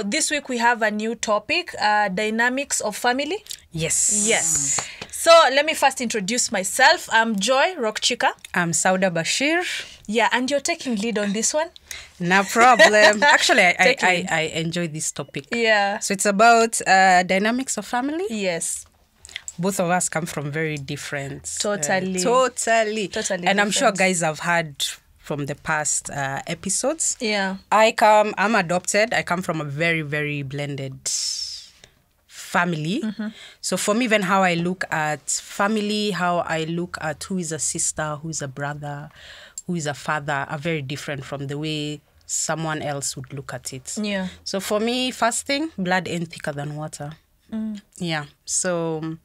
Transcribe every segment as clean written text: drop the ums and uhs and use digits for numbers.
So this week we have a new topic, dynamics of family. Yes. So let me first introduce myself. I'm Joy Rockchika. I'm Sauda Bashir. Yeah, and you're taking lead on this one. No problem. Actually, I enjoy this topic. Yeah. So it's about dynamics of family. Yes. Both of us come from very different. Totally. And I'm sure guys have heard from the past episodes. Yeah. I'm adopted. I come from a very, very blended family. Mm-hmm. So for me, even how I look at family, how I look at who is a sister, who is a brother, who is a father, are very different from the way someone else would look at it. Yeah. So for me, first thing, blood ain't thicker than water. Yeah. So,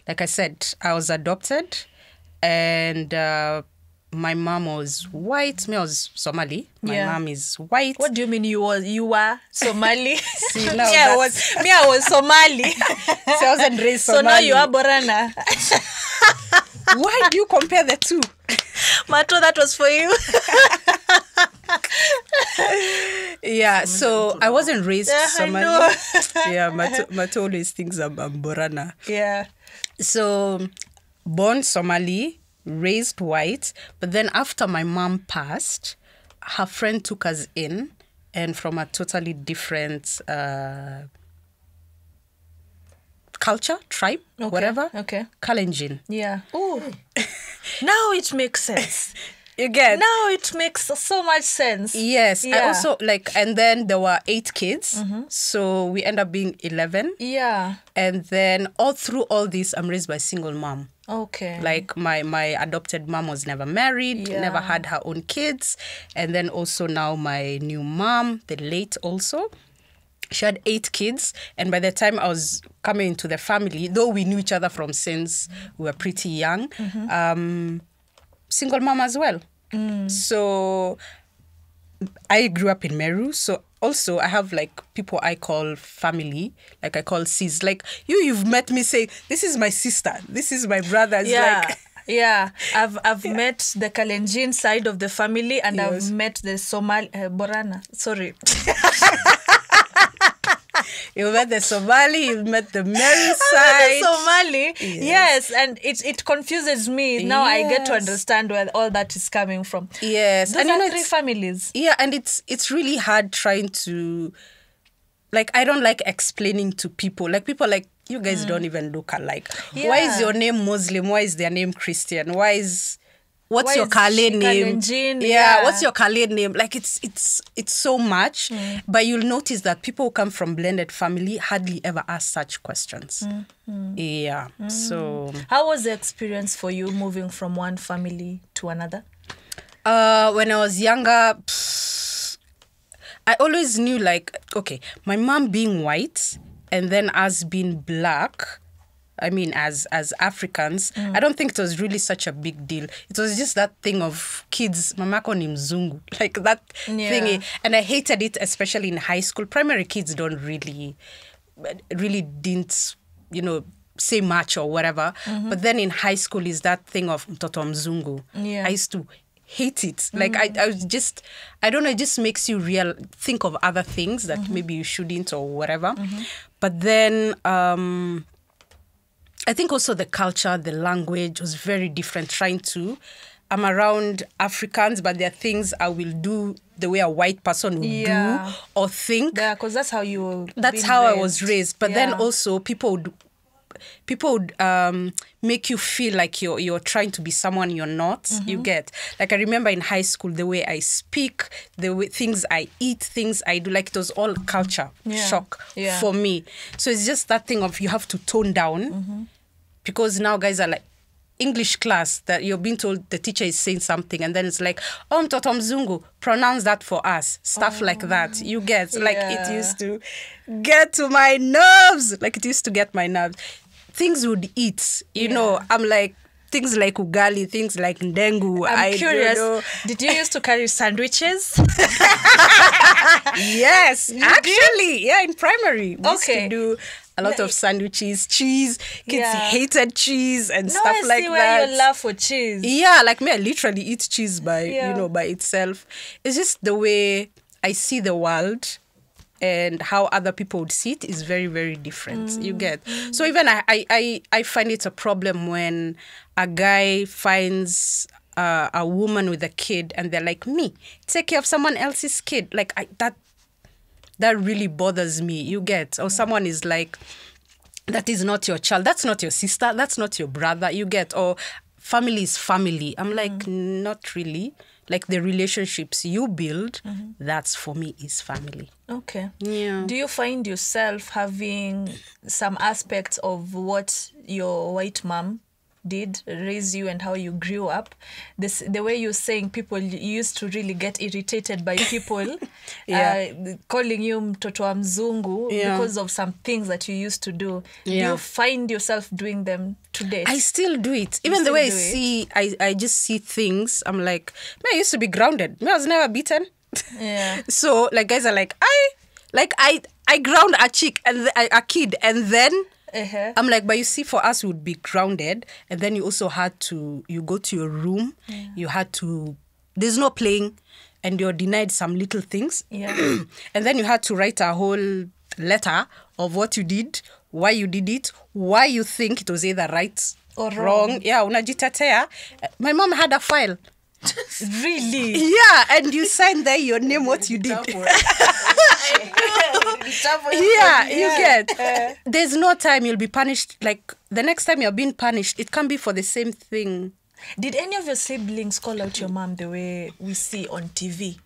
like I said, I was adopted, and my mom was white. Me, I was Somali. My mom is white. What do you mean you were Somali? See, now I was Somali. So I wasn't raised Somali. So now you are Borana. Why do you compare the two? Mato, that was for you. Yeah, so I wasn't raised Somali. I know. Mato always thinks I'm Borana. Yeah. So, born Somali, raised white, but then after my mom passed, her friend took us in, and from a totally different culture, tribe, whatever. Okay. Kalenjin. Yeah. Oh. Now it makes sense. You get? Now it makes so much sense. Yes. Yeah. I also and then there were 8 kids. So we end up being 11. Yeah. And then all through all this, I'm raised by a single mom. Okay. Like my adopted mom was never married, never had her own kids. And then also now my new mom, the late also, she had 8 kids. And by the time I was coming into the family, though we knew each other from since we were pretty young, single mom as well. So I grew up in Meru. So also I have like people I call family, like I call sis. Like you've met me say, this is my sister, this is my brother. It's like, yeah. I've met the Kalenjin side of the family, and I've met the Somali Borana. Sorry. You met the Somali, you met the Meru side. Somali, yes, and it confuses me. Now I get to understand where all that is coming from. Yes. Those are 3 families. Yeah, and it's really hard trying to, like, I don't like explaining to people. Like, people like, you guys don't even look alike. Yeah. Why is your name Muslim? Why is their name Christian? What's your Kale name? Yeah, what's your Kale name? Like, it's so much. But you'll notice that people who come from blended family hardly ever ask such questions. Yeah. So, how was the experience for you moving from one family to another? When I was younger, I always knew, like, okay, my mom being white and then us being black, I mean, as Africans, I don't think it was really such a big deal. It was just that thing of kids, mamako ni mzungu, like that thingy. And I hated it, especially in high school. Primary kids don't really didn't, say much or whatever. But then in high school is that thing of mtoto mzungu. Yeah. I used to hate it. Like, I was just, I don't know, it just makes you think of other things that maybe you shouldn't or whatever. But then, I think also the culture, the language was very different. I'm around Africans, but there are things I will do the way a white person would do or think. Yeah, because that's how you. That's how I was raised. But then also people would make you feel like you're trying to be someone you're not. You get, like, I remember in high school, the way I speak, the way things I eat, things I do, like, it was all culture shock for me. So it's just that thing of you have to tone down because now guys are like, English class, that you're being told the teacher is saying something and then it's like, oh, mtoto mzungu, pronounce that for us. Stuff like that. You get, like, it used to get to my nerves. Things would eat, you know. I'm like, things like ugali, things like ndengu. I'm curious. Did you used to carry sandwiches? Yes, actually. Yeah, in primary. We used to do a lot of sandwiches, cheese. Kids hated cheese and stuff like that. Where you love for cheese. Yeah, like me, I literally eat cheese by itself. It's just the way I see the world. and how other people would see it is very, very different. You get? So even I find it a problem when a guy finds a woman with a kid and they're like, me, take care of someone else's kid. Like, that really bothers me. You get? Or someone is like, that is not your child. That's not your sister. That's not your brother. You get? Or family is family. I'm like, not really. Like the relationships you build, that's for me is family. Okay. Yeah. Do you find yourself having some aspects of what your white mom did raise you and how you grew up? The way you're saying people used to really get irritated by people calling you mtoto wa mzungu because of some things that you used to do. Do you find yourself doing them today? I still do it. Even the way I just see things, I'm like, man, I used to be grounded. I was never beaten. Yeah. So like guys are like, I ground a chick and a kid, and then I'm like, but you see, for us, we would be grounded, and then you also had to, you go to your room, you had to, there's no playing, and you're denied some little things. Yeah. And then you had to write a whole letter of what you did, why you did it, why you think it was either right or wrong. Yeah, unajitetea. My mom had a file. Really? Yeah, and you signed there your name, what you did. Yeah, you get. There's no time you'll be punished. Like, the next time you're being punished, it can be for the same thing. Did any of your siblings call out your mom the way we see on TV?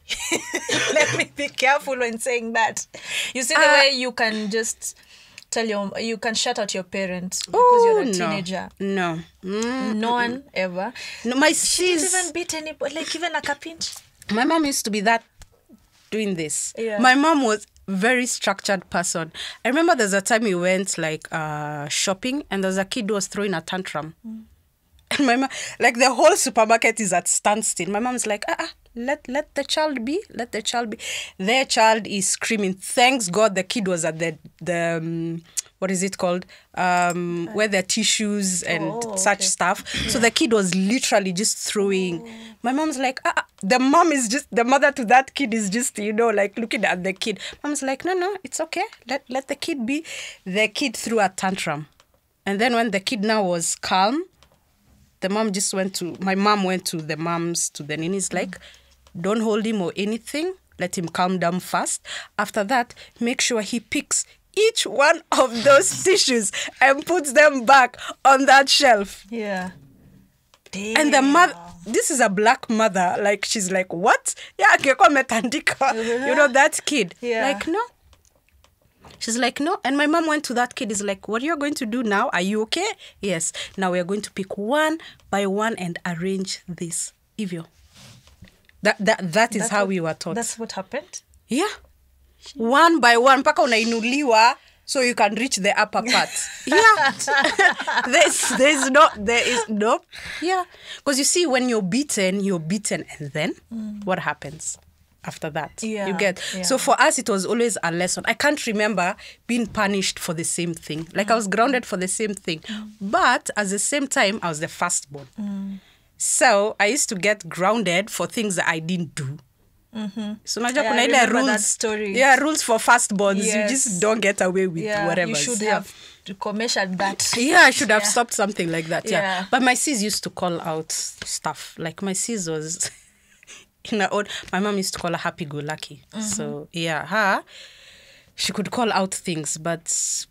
Let me be careful when saying that. You see the way you can just you can shut out your parents because you're a teenager. No. No one ever. No, my She didn't even beat anybody, like even like a pinch. My mom used to be that, doing this. Yeah. My mom was very structured person. I remember there's a time we went like shopping, and there was a kid who was throwing a tantrum. And my mom, like the whole supermarket is at standstill. My mom's like, let the child be. Let the child be. Their child is screaming. Thanks God the kid was at the what is it called? Where there are tissues and such stuff. Yeah. So the kid was literally just throwing. My mom's like, the mother to that kid is just, like looking at the kid. Mom's like, no, it's okay. Let the kid be. The kid threw a tantrum. And then when the kid now was calm, my mom went to the moms, to the nannies, like, don't hold him or anything. Let him calm down first. After that, make sure he picks each one of those tissues and puts them back on that shelf. Yeah. Damn. And the mother, this is a black mother, like, she's like, what? Yeah, that kid. Yeah. Like, no. She's like, no. And my mom went to that kid, is like, what are you going to do now? Are you okay? Yes. Now we are going to pick one by one and arrange this. Ivyo. That is how we were taught. That's what happened? Yeah. One by one. Paka unainuliwa so you can reach the upper part. Yeah. There is no. Yeah. Because you see, when you're beaten, and then what happens? After that, you get. Yeah. So for us, it was always a lesson. I can't remember being punished for the same thing. Like I was grounded for the same thing. But at the same time, I was the firstborn. So I used to get grounded for things that I didn't do. So I remember rules. That story. Yeah, rules for firstborns. Yes. You just don't get away with whatever. You should have commissioned that. Yeah, I should have stopped something like that. Yeah. But my sis used to call out stuff. Like my sis was... my mom used to call her happy-go-lucky. So, she could call out things. But,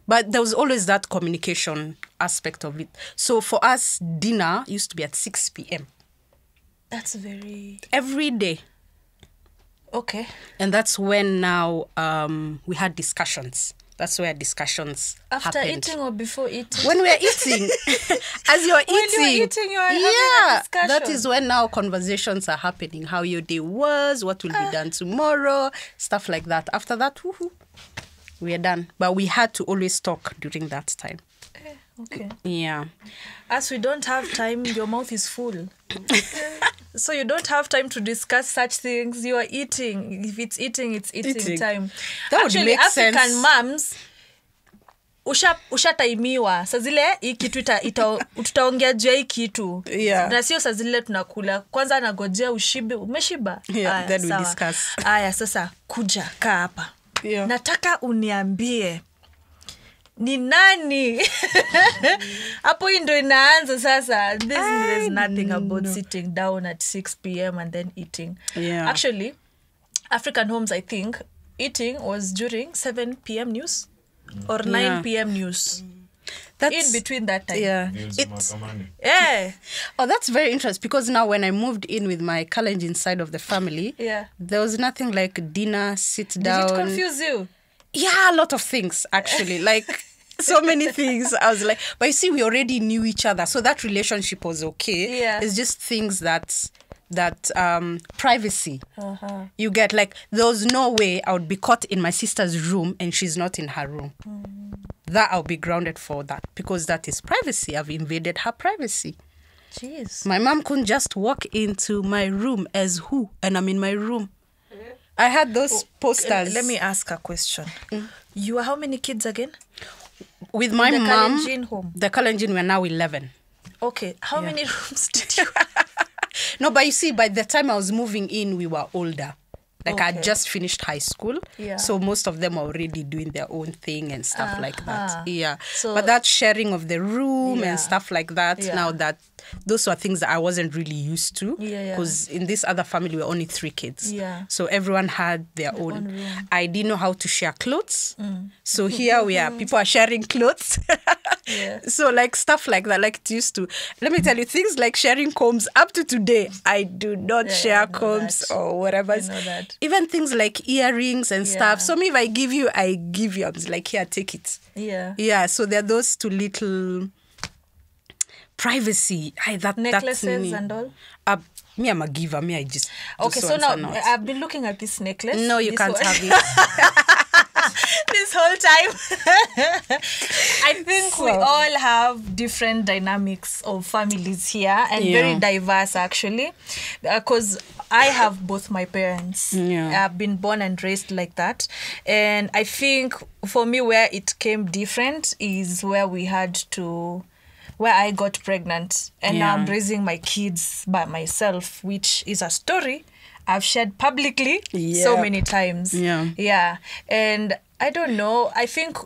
but there was always that communication aspect of it. So, for us, dinner used to be at 6 p.m. That's very... Every day. Okay. And that's when now we had discussions. That's where discussions After happened. Eating or before eating? When we're eating. As you're eating. When you're eating, you're having a discussion. That is when now conversations are happening. How your day was, what will be done tomorrow, stuff like that. After that, we are done. But we had to always talk during that time. Okay. Yeah. As we don't have time, your mouth is full. So you don't have time to discuss such things. You are eating. If it's eating, it's eating time. That would make sense. African moms, ushataimiwa. Saa zile hii kitu tutaongea juu hii kitu. Yeah. Na sio saa zile tunakula. Kwanza nagojea ushibe. Umeshiba? Yeah, then we discuss. Aya, sasa kuja kaa hapa. Yeah. Nataka uniambie ni nani hapo ndo inaanza sasa. There's nothing about sitting down at 6 p.m. and then eating. Actually, African homes, I think eating was during 7 p.m. news or 9 p.m. news. That's in between that time. Oh, that's very interesting, because now when I moved in with my Kalenjin side of the family, there was nothing like dinner, sit down. Did it confuse you? Yeah, a lot of things actually. Like so many things. I was like, but you see, we already knew each other, so that relationship was okay. It's just things that privacy. You get, like, there was no way I would be caught in my sister's room and she's not in her room. That I'll be grounded for that, because that is privacy. I've invaded her privacy. Jeez. My mom couldn't just walk into my room as who, and I'm in my room. I had those posters. Let me ask a question. You are how many kids again? With my mom, Kalenjin home. The Kalenjin, we're now 11. Okay. How many rooms did you No, but you see, by the time I was moving in, we were older. Like, I had just finished high school. So most of them are already doing their own thing and stuff like that. So, but that sharing of the room and stuff like that, now that those were things that I wasn't really used to. Because in this other family, we were only 3 kids. So everyone had their own. room. I didn't know how to share clothes. So here we are. People are sharing clothes. So like stuff like that, like it used to. Let me tell you, things like sharing combs, up to today, I do not share combs or whatever. Even things like earrings and stuff. So me, if I give you, I give you. I'm like, here, take it. So there are those 2 little privacy. Necklaces and all. Me, I'm a giver. Me, I just. Okay, so now I've been looking at this necklace. No, you can't have it. This whole time. I think we all have different dynamics of families here, and very diverse actually, because I have both my parents. I've been born and raised like that, and I think for me where it came different is where I got pregnant, and now I'm raising my kids by myself, which is a story I've shared publicly so many times. And I don't know, I think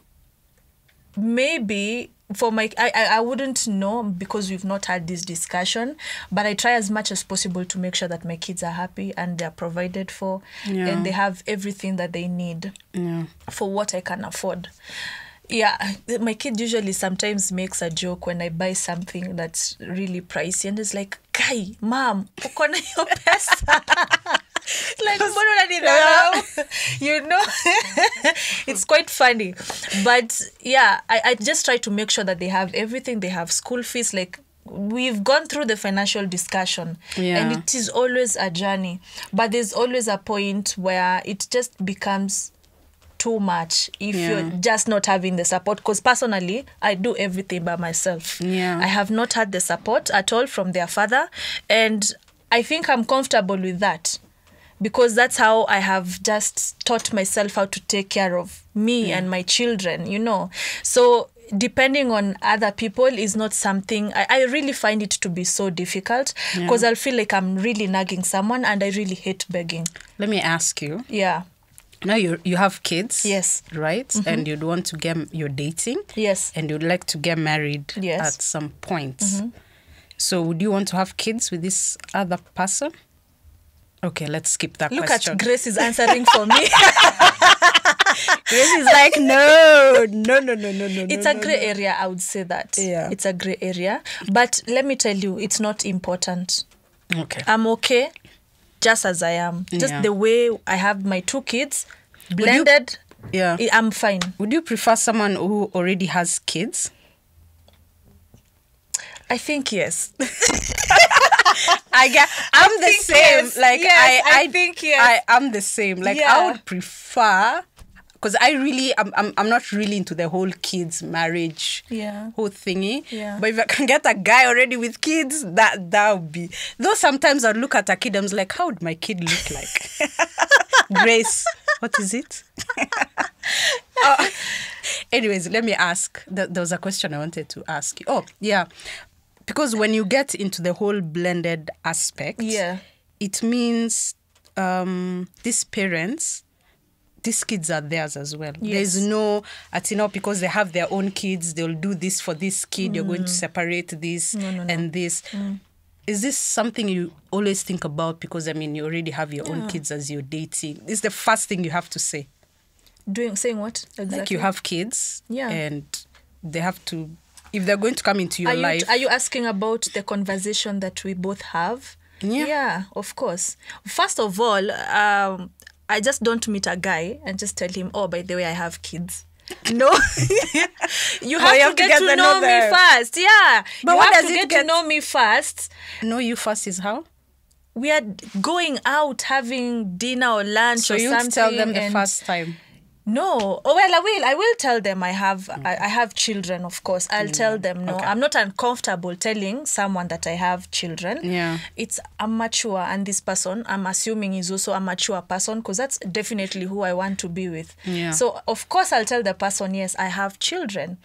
maybe for I wouldn't know, because we've not had this discussion, but I try as much as possible to make sure that my kids are happy and they're provided for, and they have everything that they need for what I can afford. My kid usually sometimes makes a joke when I buy something that's really pricey, and it's like, Kai, mom, uko na hiyo pesa? Like, you know, it's quite funny. But I just try to make sure that they have everything. They have school fees. Like, we've gone through the financial discussion, and it is always a journey. But there's always a point where it just becomes too much if you're just not having the support. Because personally, I do everything by myself. I have not had the support at all from their father, and I think I'm comfortable with that, because that's how I have just taught myself how to take care of me and my children, you know. So depending on other people is not something, I really find it to be so difficult, because I'll feel like I'm really nagging someone, and I really hate begging. Let me ask you. Now you have kids, right? And you'd want to you're dating, and you'd like to get married at some point. So would you want to have kids with this other person? Okay, let's skip that question. Look at Grace is answering for me. Grace is like, no. It's a grey area, I would say that. It's a grey area. But let me tell you, it's not important. Okay. I'm okay just as I am. Just the way I have my 2 kids blended, I'm fine. Would you prefer someone who already has kids? I think yes. I'm the same. Yes. Like, I think yes. I'm the same. Like, I would prefer, because I'm not really into the whole kids marriage whole thingy. But if I can get a guy already with kids, that would be. Though sometimes I'd look at a kid, I'm like, how would my kid look like? Grace, what is it? Anyways, let me ask. There was a question I wanted to ask you. Oh, yeah. Because when you get into the whole blended aspect, it means these parents these kids are theirs as well. Yes. There's no, because they have their own kids, they'll do this for this kid, you're going to separate this and this. Is this something you always think about? Because, you already have your own kids as you're dating. It's the first thing you have to say. Saying what? Exactly. Like you have kids and they have to, if they're going to come into your life. Are you asking about the conversation that we both have? Yeah, of course. First of all, I just don't meet a guy and just tell him, oh, by the way, I have kids. No. you have to get to know me first. Yeah. But what does it get to know me first? Know you first is how? We are going out, having dinner or lunch or something. So you tell them the first time? No. Oh, well, I will tell them I have children, of course. I'll tell them no. Okay. I'm not uncomfortable telling someone that I have children. Yeah. I'm mature, and this person, I'm assuming, is also a mature person, because that's definitely who I want to be with. Yeah. So, of course, I'll tell the person, yes, I have children.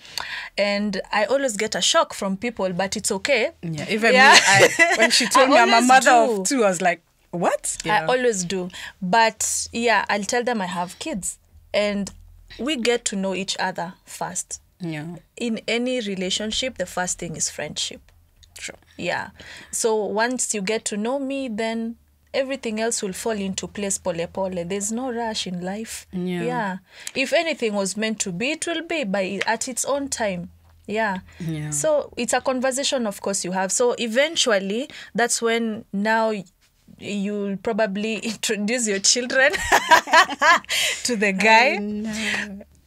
And I always get a shock from people, but it's okay. Yeah. Even me, when she told me I'm a mother of two, I was like, what? Yeah. I always do. But, yeah, I'll tell them I have kids. And we get to know each other first. Yeah. In any relationship, the first thing is friendship. True. Yeah. So once you get to know me, then everything else will fall into place, pole pole. There's no rush in life. Yeah. If anything was meant to be, it will be at its own time. Yeah. So it's a conversation, of course, you have. So eventually, that's when now you'll probably introduce your children to the guy.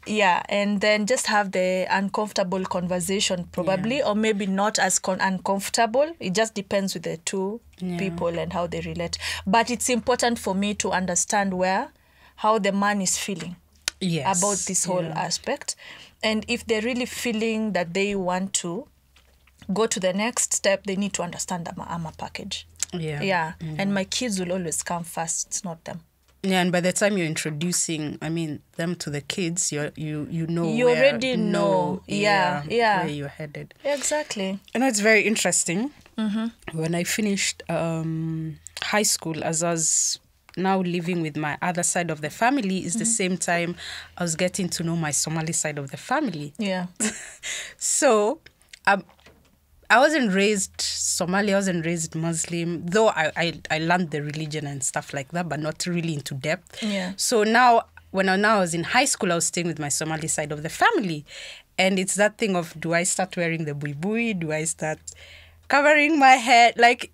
Yeah, and then just have the uncomfortable conversation probably, or maybe not as uncomfortable. It just depends with the two people and how they relate. But it's important for me to understand how the man is feeling about this whole aspect. And if they're really feeling that they want to go to the next step, they need to understand that I'm a package. Yeah. And my kids will always come first. It's not them. Yeah, and by the time you're introducing, them to the kids, you know. You already know. Yeah. Where you're headed. Exactly. It's very interesting. When I finished high school, as I was now living with my other side of the family, is the same time I was getting to know my Somali side of the family. Yeah. So, I wasn't raised Somali, I wasn't raised Muslim, though I learned the religion and stuff like that, but not really into depth. Yeah. So now, when I was in high school, I was staying with my Somali side of the family. And it's that thing of, do I start wearing the buibui? Do I start covering my head? Like,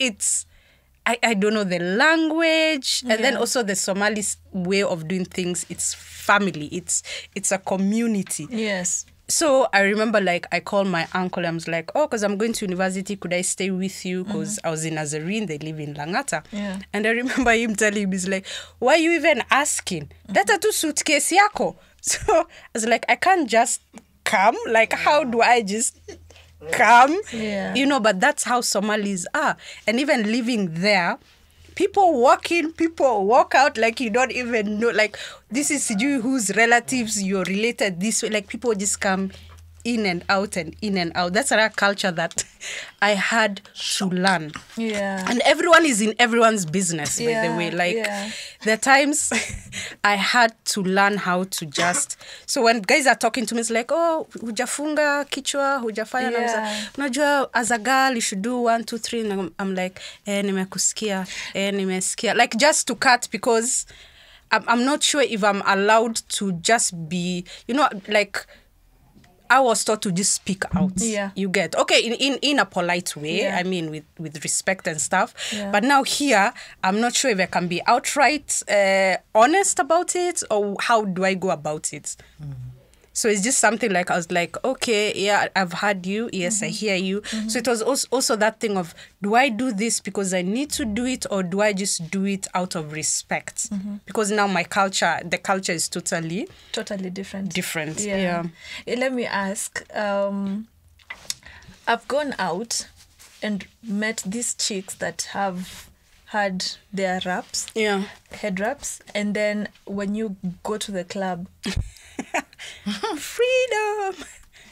I don't know the language. And then also the Somali way of doing things, it's family. It's a community. Yes. So I remember, I called my uncle. I was like, because I'm going to university, could I stay with you? Because I was in Nazarene, they live in Langata. Yeah. And I remember him telling me, he's like, why are you even asking? Data tu suitcase yako. So I was like, I can't just come. Like, how do I just come? Yeah. But that's how Somalis are. And even living there, people walk in, people walk out, like you don't even know. Like, this is you whose relatives you're related this way. Like, people just come in and out and in and out. That's another culture that I had to learn. Yeah. And everyone is in everyone's business, by the way. Like, there are times I had to learn how to just... So when guys are talking to me, it's like, hujafunga kichwa, hujafanya. Unajua, as a girl, you should do 1, 2, 3. And I'm like, nimekusikia, nimesikia. Like, just to cut, because I'm not sure if I'm allowed to just be, like... I was taught to just speak out. Yeah. You get, okay, in a polite way, with respect and stuff. Yeah. But now here, I'm not sure if I can be outright honest about it, or how do I go about it? So it's just something like, I was like, okay, yeah, I've heard you. Yes, I hear you. So it was also that thing of, do I do this because I need to do it, or do I just do it out of respect? Because now the culture is totally different. Yeah. Let me ask, I've gone out and met these chicks that have had their head wraps, and then when you go to the club, freedom.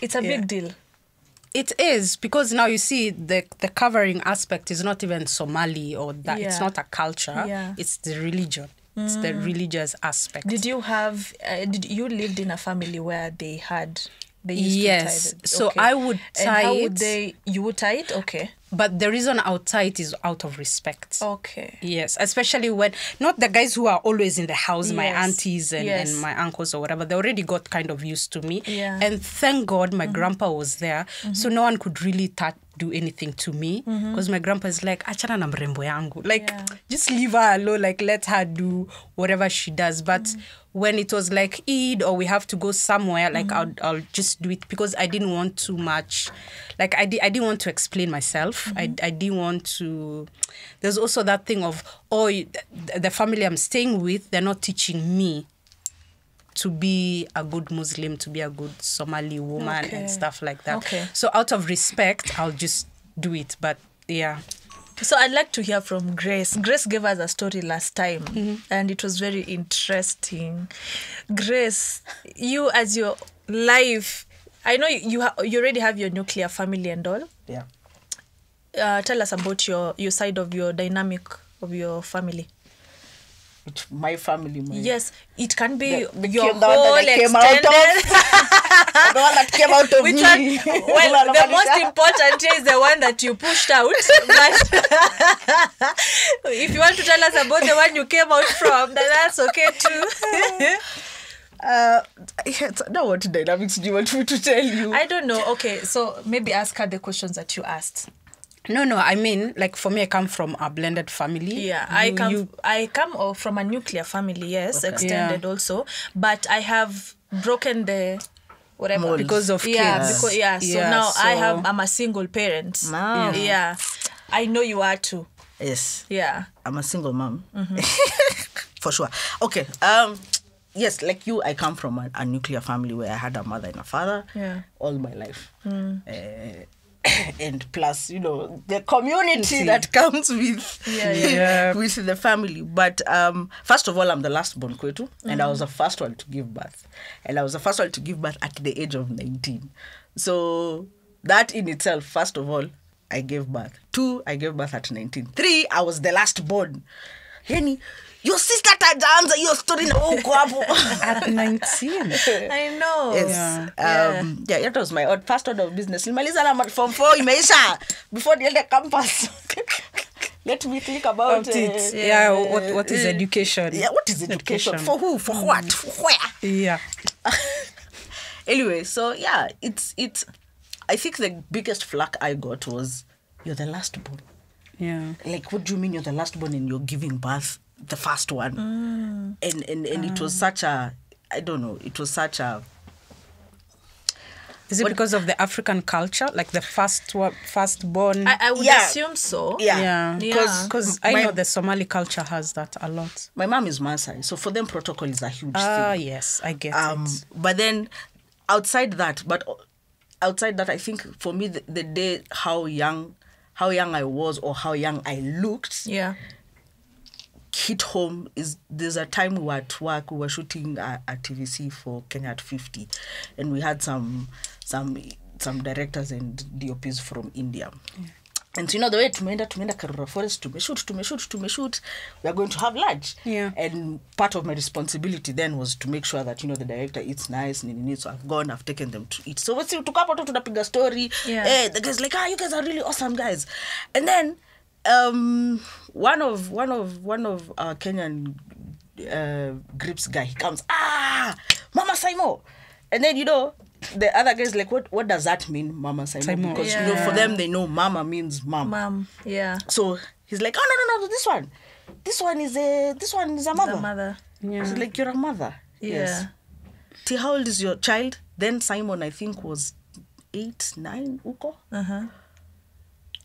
It's a big deal. It is, because now you see the covering aspect is not even Somali or that. It's not a culture. Yeah. It's the religion. It's the religious aspect. Did you have? Did you lived in a family where they used Yes. to tie it? So Okay. I would And tie how it. would they? You would tie it? Okay. But the reason I'll tie it is out of respect. Okay. Yes, especially when not the guys who are always in the house, my Yes. aunties and my uncles or whatever, they already got kind of used to me. Yeah. And thank God my grandpa was there. So no one could really do anything to me. Because my grandpa is like, achana na mrembo yangu. Like, just leave her alone. Like, let her do whatever she does. But when it was like Eid or we have to go somewhere, like I'll just do it because I didn't want too much. Like I didn't want to explain myself. I didn't want to. There's also that thing of the family I'm staying with, they're not teaching me to be a good Muslim, to be a good Somali woman and stuff like that. Okay. So out of respect, I'll just do it. But yeah. So I'd like to hear from Grace. Grace gave us a story last time, and it was very interesting. Grace, you as your life, I know you already have your nuclear family and all. Yeah. Tell us about your side of your dynamic of your family. It's my family. Yes, it can be the your one that whole I came out extended. The one that came out of Which me. one? Well, the most important here is the one that you pushed out. But if you want to tell us about the one you came out from, then that's okay too. Now what dynamics do you want me to tell you? I don't know. Okay, so maybe ask her the questions that you asked. No, I mean, like for me, I come from a blended family. Yeah, I come from a nuclear family, yes, extended also, but I have broken the whatever Mold. Because of kids. So now I'm a single parent. Wow. Yeah. I know you are too. Yes. Yeah. I'm a single mom. For sure. Okay. Yes, like you, I come from a nuclear family where I had a mother and a father all my life. And plus, the community that comes with with the family. But first of all, I'm the last born kwetu, and I was the first one to give birth. And I was the first one to give birth at the age of 19. So that in itself, first of all, I gave birth. 2, I gave birth at 19. 3, I was the last born. Yani, your sister tajaanza your story na uko hapo at 19. I know. Yes. That was my first order of business. Nilimaliza na form 4 imeisha before the campus. Let me think about it. What is education? Yeah, what is education? For who? For what? For where? Yeah. Anyway, so yeah, it's I think the biggest flack I got was, you're the last born. Yeah. Like, what do you mean you're the last born and you're giving birth the first one? And it was such a, I don't know, it was such a... Is it because of the African culture? Like the firstborn? I would assume so. Yeah. Because I know the Somali culture has that a lot. My mom is Maasai, so for them protocol is a huge thing. Yes, I get it. But then outside that, I think for me the day how young I was or how young I looked hit home is, there's a time we were at work, we were shooting a TVC for Kenya at 50, and we had some directors and DOPs from India. Yeah. And so, the way tumeenda Karura Forest, tumeshoot, we are going to have lunch. Yeah. And part of my responsibility then was to make sure that, the director eats nice, so I've taken them to eat. So we took up to the bigger story. Yeah. The guys like, you guys are really awesome guys. And then one of our Kenyan grips guy, he comes, Mama Saimo. And then, the other guys like, what does that mean, Mama Saimo? Because for them they know Mama means mom. Mom, yeah. So he's like, no, this one is a mother. The mother. Yeah. So like, you're a mother. Yeah. Yes. T, how old is your child? Then Simon, I think, was 8, 9, uko. Uh-huh.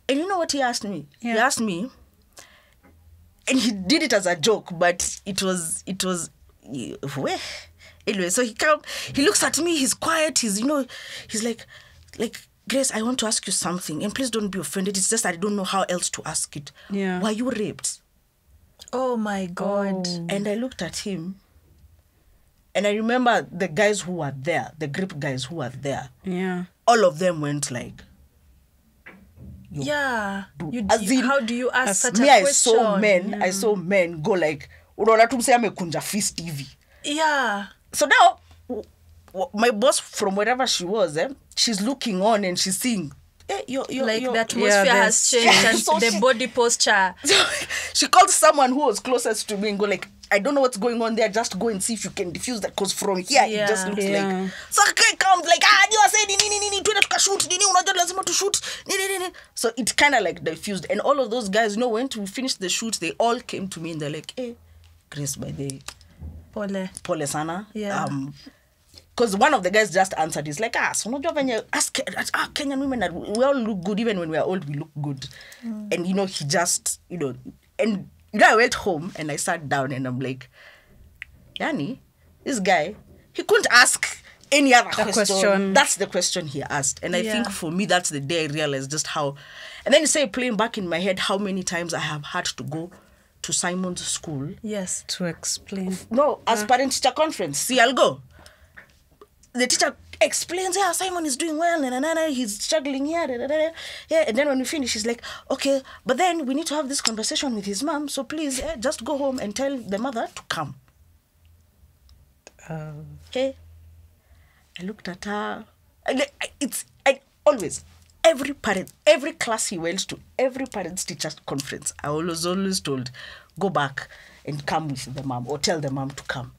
And you know what he asked me? Yeah. He asked me, and he did it as a joke, but it was where? Anyway, so he looks at me, he's quiet, he's like, Grace, I want to ask you something, and please don't be offended. It's just I don't know how else to ask it. Yeah. Were you raped? Oh my God. Oh. And I looked at him, and I remember the guys who were there, the group guys who were there. Yeah. All of them went like, yeah. As in, how do you ask such a I question? saw men go like, unaona tu msee amekunja fist hivi. Yeah. So now my boss, from wherever she was, she's looking on and she's seeing, the atmosphere has changed and so the body posture. She called someone who was closest to me and go like, I don't know what's going on there, just go and see if you can diffuse that, because from here it just looks like. So I come like, you are saying nini twende tukashoot nini unajua lazima to shoot nini. So it kind of like diffused, and all of those guys, when we finished the shoot, they all came to me and they're like, hey, Grace, by the pole sana. Yeah. Because one of the guys just answered, he's like, so unajua venye Kenyan women, we all look good, even when we are old, we look good. And he just, and I went home and I sat down and I'm like, Yani, this guy, he couldn't ask any other question. That's the question he asked. And I think for me, that's the day I realized just how, and then you say playing back in my head how many times I have had to go to Simon's school. Yes. To explain. No, as parent-teacher conference. See, I'll go. The teacher explains, Simon is doing well, he's struggling here, yeah. And then when we finish, he's like, okay, but then we need to have this conversation with his mom, so please just go home and tell the mother to come. Okay. I looked at her. Always, every class he went to, every parents teachers conference, I was always told, go back and come with the mom, or tell the mom to come.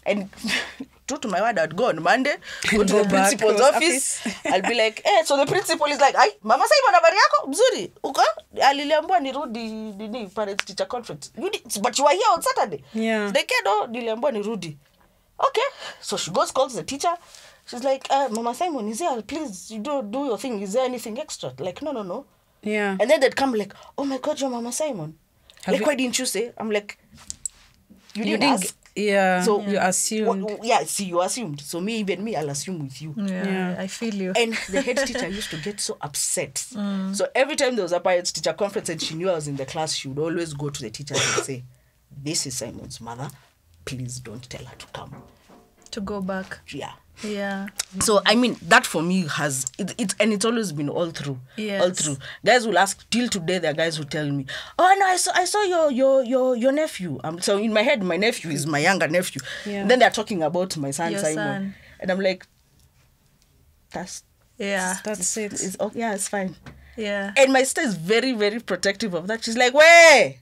And true to my word, I'd go on Monday, go to the principal's office. I'll be like, so the principal is like, Mama Simon, habari yako mzuri uko? Aliliambiwa nirudi parents teacher conference. But you were here on Saturday. Yeah. Like, no, niliambiwa nirudi. Okay. So she goes, calls the teacher. She's like, Mama Simon, is there? Please, you do your thing. Is there anything extra? Like, no. Yeah. And then they'd come like, oh my God, you're Mama Simon. Why didn't you say? I'm like, you didn't ask. Yeah, so you assumed. You assumed. So I'll assume with you. Yeah, I feel you. And the head teacher used to get so upset. So every time there was a parents teacher conference and she knew I was in the class, she would always go to the teacher and say, this is Simon's mother. Please don't tell her to come. To go back. Yeah. So that for me has it's always been all through. Yes. All through. Guys will ask till today. There are guys who tell me, oh no, I saw your nephew. So in my head, my nephew is my younger nephew. Yeah. And then they're talking about my son Your Simon, son. and I'm like, that's it. It's fine. Yeah. And my sister is very, very protective of that. She's like, wait,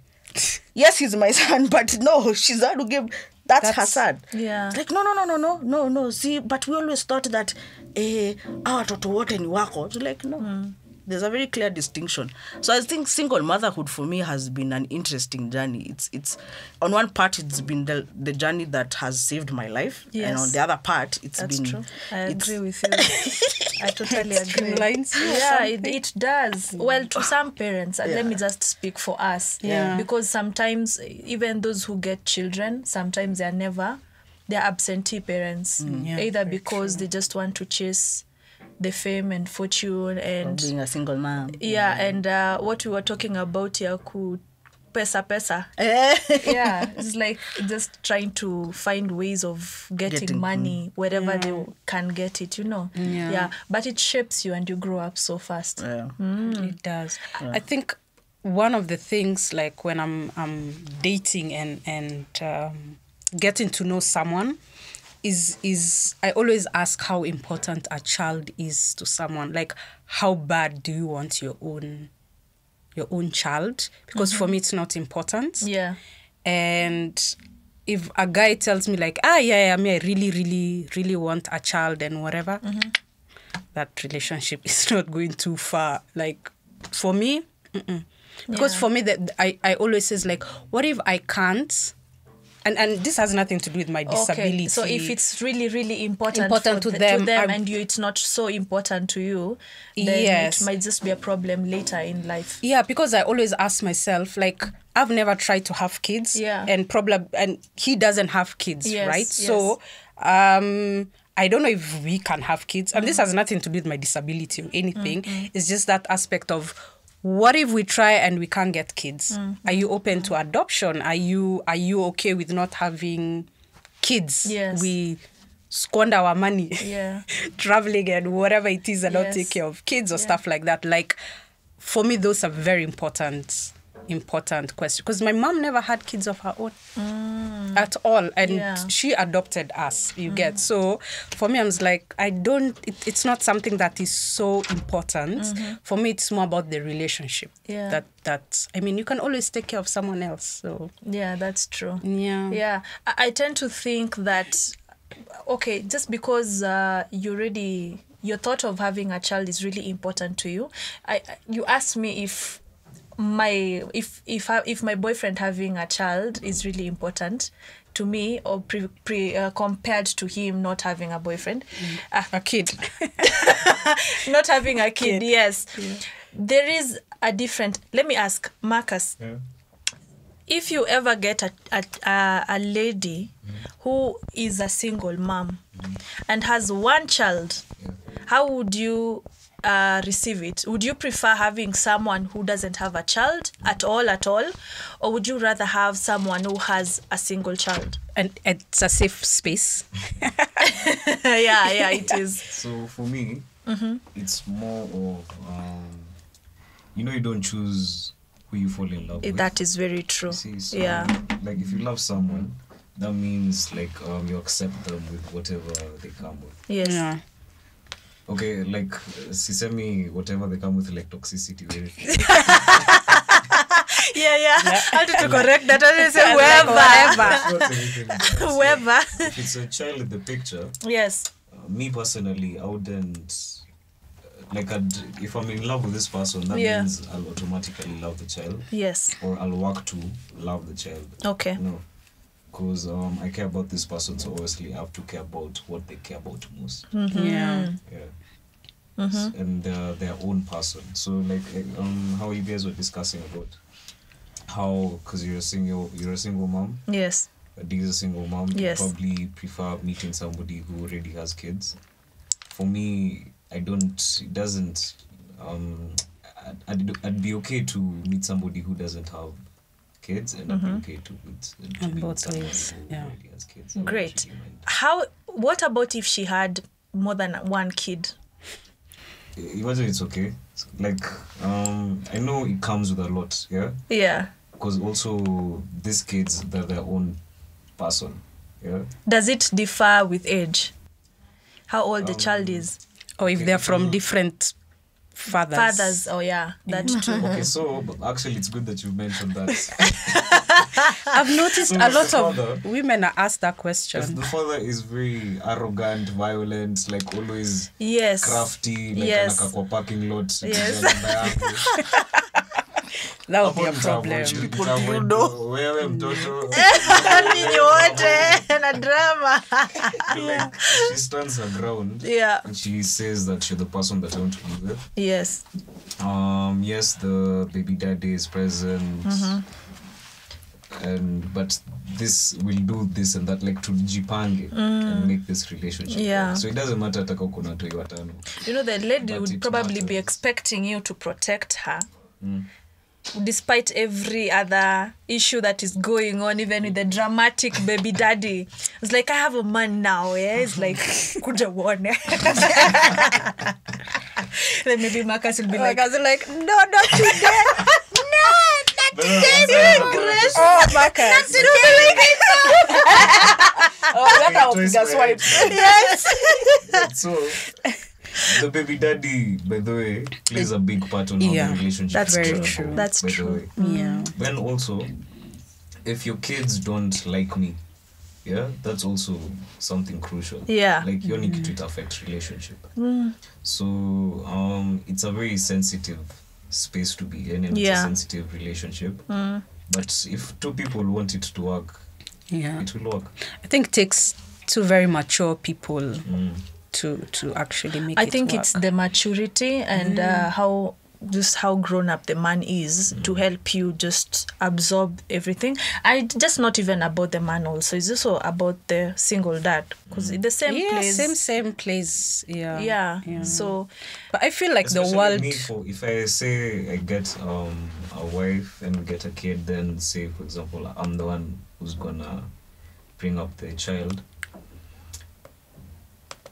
yes, he's my son, but no, she's not to give. That's her son. Yeah. It's like, no. See, but we always thought that our watoto wote ni wako. It's like, no. There's a very clear distinction. So I think single motherhood for me has been an interesting journey. It's on one part, it's been the journey that has saved my life. Yes. And on the other part, That's true. I agree with you. I totally agree. Yeah, it does. Well, to some parents, let me just speak for us. Yeah. Because sometimes, even those who get children, sometimes they're absentee parents. Either because they just want to chase the fame and fortune and being a single mom. Yeah, and what we were talking about here, pesa. Yeah, it's like just trying to find ways of getting money wherever they can get it, Yeah, but it shapes you and you grow up so fast. Yeah. It does. Yeah. I think one of the things, like when I'm dating and getting to know someone, is I always ask how important a child is to someone. Like, how bad do you want your own child? Because for me, it's not important. Yeah. And if a guy tells me like, I really, really, really want a child and whatever, that relationship is not going too far. Like, for me, because for me, that I always says like, what if I can't? And this has nothing to do with my disability. Okay. So if it's really, really important to them and it's not so important to you, then it might just be a problem later in life. Yeah, because I always ask myself, like, I've never tried to have kids. Yeah. And he doesn't have kids, right? Yes. So I don't know if we can have kids. And this has nothing to do with my disability or anything. It's just that aspect of, what if we try and we can't get kids? Are you open to adoption? Are you okay with not having kids? Yes. We squander our money traveling and whatever it is and not take care of kids or stuff like that. Like, for me, those are very important important question, because my mom never had kids of her own at all, and she adopted us, you get. So for me, I was like, it's not something that is so important. For me, it's more about the relationship. That I mean, you can always take care of someone else. So yeah, that's true. Yeah. I tend to think that, okay, just because your thought of having a child is really important to you. You asked me if my boyfriend having a child is really important to me, or compared to him not having a boyfriend, a kid, not having a kid. Yes, there is a different. Let me ask Marcus. If you ever get a lady who is a single mom and has one child, how would you receive it? Would you prefer having someone who doesn't have a child at all, or would you rather have someone who has a single child? And it's a safe space. yeah, it is. So for me, it's more of you don't choose who you fall in love with. That is very true. See, so, like if you love someone, that means like you accept them with whatever they come with. Yes. Yeah. Okay, like sisemi whatever they come with, like toxicity. Yeah. I had to correct that. I say whoever. If it's a child in the picture, yes. Me personally, I wouldn't. If I'm in love with this person, that means I'll automatically love the child. Yes. Or I'll work to love the child. Okay. No. Because I care about this person, so obviously I have to care about what they care about most. Yeah. And their own person. So like how you guys were discussing about how, because you're a single mom. Yes. Dee's a single mom. Yes. You probably prefer meeting somebody who already has kids. For me, I don't. It doesn't. I'd be okay to meet somebody who doesn't have kids, and I'd be okay to meet both someone ways. who already has kids. Great. What about if she had more than one kid? Imagine it's okay. Like I know it comes with a lot. Yeah. Yeah. Because also these kids, they're their own person. Yeah. Does it differ with age? How old the child is? Or if they're from different fathers. Oh yeah, that's true. Okay, so actually it's good that you mentioned that. I've noticed a lot of women are asked that question. If the father is very arrogant, violent, like always crafty, like anaka kwa parking lot. Yes. That would be a problem. Wewe mtoto. Ninyi wote na drama. Like, she stands her ground. Yeah. And she says that you're the person that I want to be with. Yes. Yes, the baby daddy is present. But this will do this and that, like to jipange and make this relationship work. So it doesn't matter taka kuna toi watano. You know, the lady would probably be expecting you to protect her. Despite every other issue that is going on, even with the dramatic baby daddy. It's like, I have a man now, It's like, kuja one. Then maybe Marcus will be like, no, not today. No, not today, Grace. Oh, Marcus. Not today. Yes. So the baby daddy, by the way, plays a big part on how the relationship. That's very true. That's true. Yeah. Then also, if your kids don't like me, that's also something crucial. Yeah. Like your need to affect relationship. So it's a very sensitive space to be in, and it's a sensitive relationship. But if two people want it to work, it will work. I think it takes two very mature people to actually make it work. I think it's the maturity and how grown up the man is to help you just absorb everything. And just not even about the man also. It's also about the single dad. Because in the same place. Same place. Yeah. So, but I feel like especially the world... if I say I get a wife and we get a kid, then say, for example, I'm the one who's gonna bring up the child.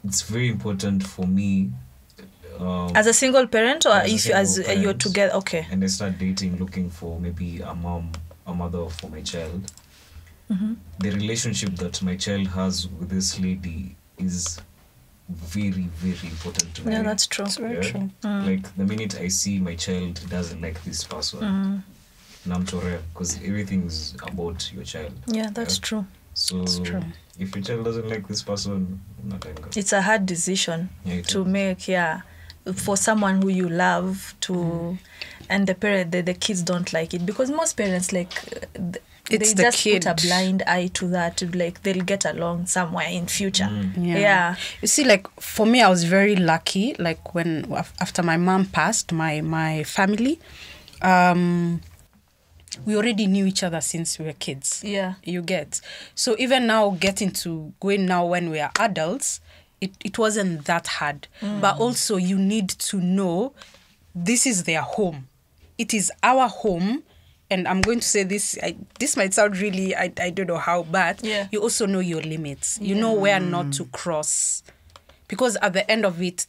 It's very important for me as a single parent, or as a if single as you're parent, together? Okay. and I start dating, looking for maybe a mother for my child. The relationship that my child has with this lady is very, very important to me. Yeah, that's true. It's very true. Like the minute I see my child doesn't like this person, namchore, because everything is about your child. Yeah, that's true. So true. if your child doesn't like this person, not anger. It's a hard decision to make, for someone who you love to, and the kids don't like it, because most parents It's they the just kid. put a blind eye to that, like they'll get along somewhere in future. Yeah. You see, like for me, I was very lucky. Like when after my mom passed, my family, we already knew each other since we were kids. Yeah. You get. So even now going now when we are adults, it wasn't that hard. But also you need to know this is their home. It is our home. And I'm going to say this, this might sound really, I don't know how, but you also know your limits. You know where not to cross. Because at the end of it,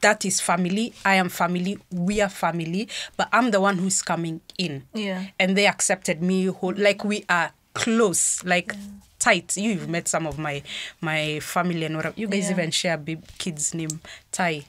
that is family. I am family. We are family. But I'm the one who's coming in. Yeah. And they accepted me. Like we are close, like tight. You've met some of my family and whatever. You guys even share a big kid's name, Tai.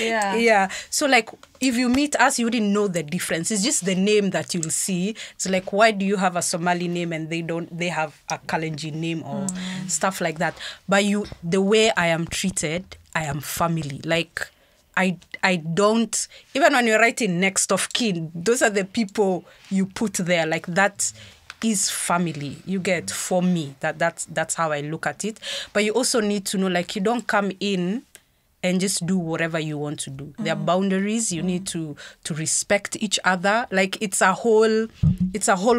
Yeah. Yeah. So like if you meet us, you wouldn't know the difference. It's just the name that you'll see. It's like, why do you have a Somali name and they have a Kalenjin name or stuff like that? But the way I am treated, I am family. Like I don't, even when you're writing next of kin, those are the people you put there. Like that is family. You get, for me, that's how I look at it. But you also need to know, like, you don't come in and just do whatever you want to do. There are boundaries. You need to respect each other. Like it's a whole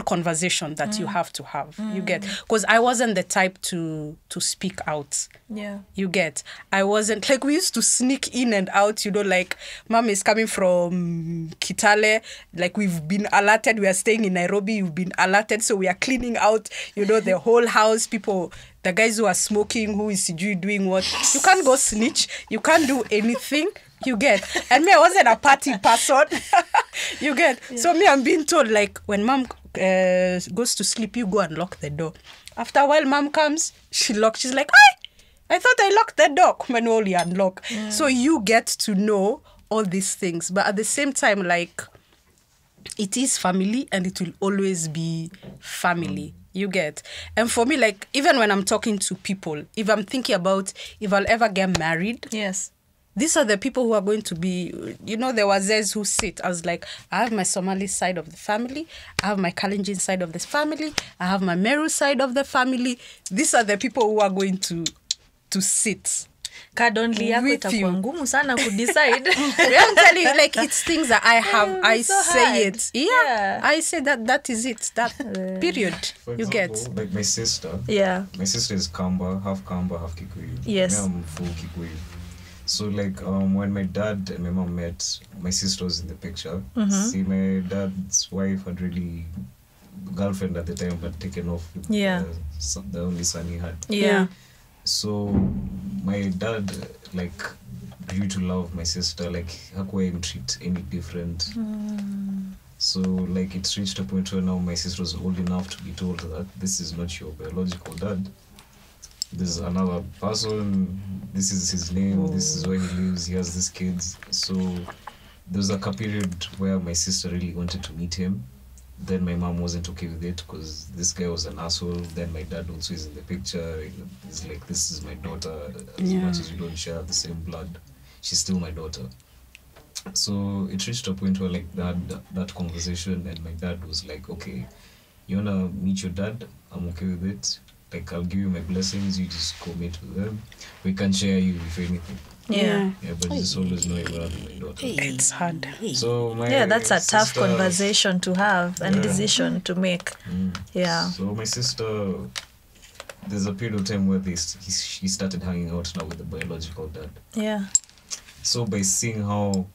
conversation that you have to have. You get, because I wasn't the type to speak out. Yeah. You get, I wasn't, like, we used to sneak in and out, like mom is coming from Kitale, like we've been alerted, we are staying in Nairobi, you've been alerted, so we are cleaning out, the whole house, people, the guys who are smoking, who is doing what, you can't go snitch, you can't do anything, you get. And me, I wasn't a party person, you get. Yeah. So me, I'm being told, like, when mom goes to sleep, you go and lock the door. After a while, mom comes, she locks, she's like, I thought I locked the door. When only unlock. Yeah. So you get to know all these things. But at the same time, like, it is family and it will always be family. You get. And for me, like, even when I'm talking to people, if I'm thinking about if I'll ever get married. Yes. These are the people who are going to be, the Wazes who sit. I was like, I have my Somali side of the family. I have my Kalenjin side of the family. I have my Meru side of the family. These are the people who are going to sit. Card only yako itakuwa ngumu sana decide. I'm telling you, like, it's things that I have. I so say hard. it. Yeah. I say that is it. That period. For example, you get. like my sister. Yeah. My sister is Kamba, half Kikuyu. Yes. Me, I'm full Kikuyu. So like when my dad and my mom met, my sister was in the picture. See, my dad's wife had really girlfriend at the time, but taken off with the only son he had. Yeah. So my dad, like, grew to love my sister. Like, hakuwa him treat any different. So like it reached a point where now my sister was old enough to be told that this is not your biological dad. There's another person, this is his name, this is where he lives, he has these kids. So there was like a period where my sister really wanted to meet him. Then my mom wasn't okay with it because this guy was an asshole. Then my dad also is in the picture. He's like, this is my daughter. As much as we don't share the same blood, she's still my daughter. So it reached a point where like that conversation, and my dad was like, okay, you wanna meet your dad? I'm okay with it. Like, I'll give you my blessings, you just go meet with them. We can share you if anything. Yeah. But just always know you're my daughter. It's hard. So that's a tough conversation to have and decision to make. Yeah. So my sister, there's a period of time where she started hanging out now with the biological dad. Yeah. So by seeing how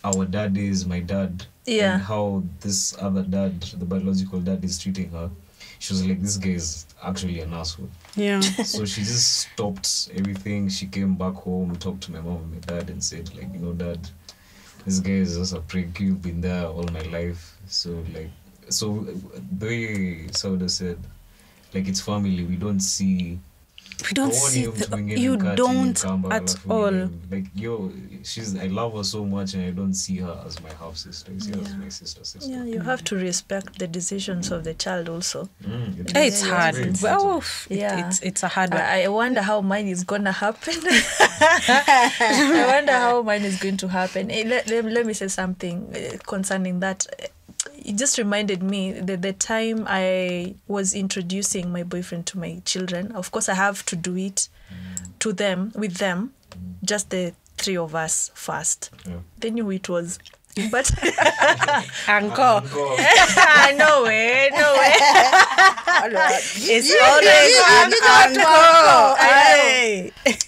our dad is my dad, and how this other dad, the biological dad, is treating her, she was like, this guy is actually an asshole. Yeah. So she just stopped everything. She came back home, talked to my mom and my dad, and said, like, you know, Dad, this guy is just a prick. You've been there all my life. So the way Sauda said, like, it's family. We don't see. We don't see you don't at all. Like, I love her so much, and I don't see her as my half sister. I see her as my sister. Yeah, you have to respect the decisions of the child also. It's hard. Well, it's a hard one. I wonder how mine is gonna happen. I wonder how mine is going to happen. Let me say something concerning that. It just reminded me that the time I was introducing my boyfriend to my children, of course I have to do it with them, just the three of us first. Yeah. They knew it was, but Uncle. No way. It's always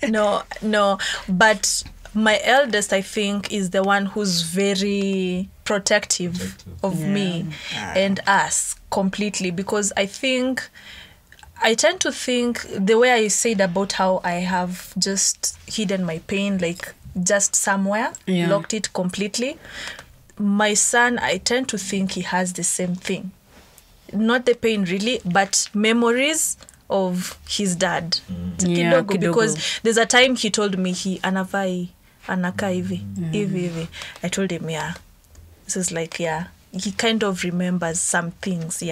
Uncle. No, but my eldest, I think, is the one who's very protective of me and us completely, because I tend to think the way I said about how I have just hidden my pain, like just somewhere, locked it completely. My son, I tend to think he has the same thing. Not the pain really, but memories of his dad. Kidogo, because there's a time he told me anaka hivi. I told him, this is like, he kind of remembers some things,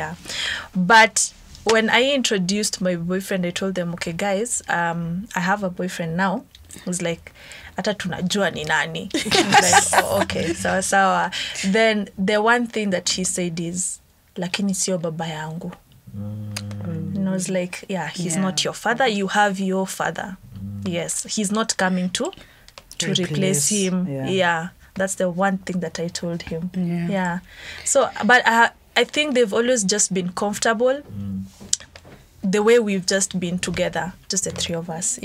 But when I introduced my boyfriend, I told them, okay, guys, I have a boyfriend now. He was like, ata tunajua ni nani. Like, oh, okay, sawa. Then the one thing that he said is, lakini sio baba yangu. And I was like, he's not your father. You have your father. Yes, he's not coming to replace him. That's the one thing that I told him. So, but I think they've always just been comfortable the way we've just been together, just the three of us.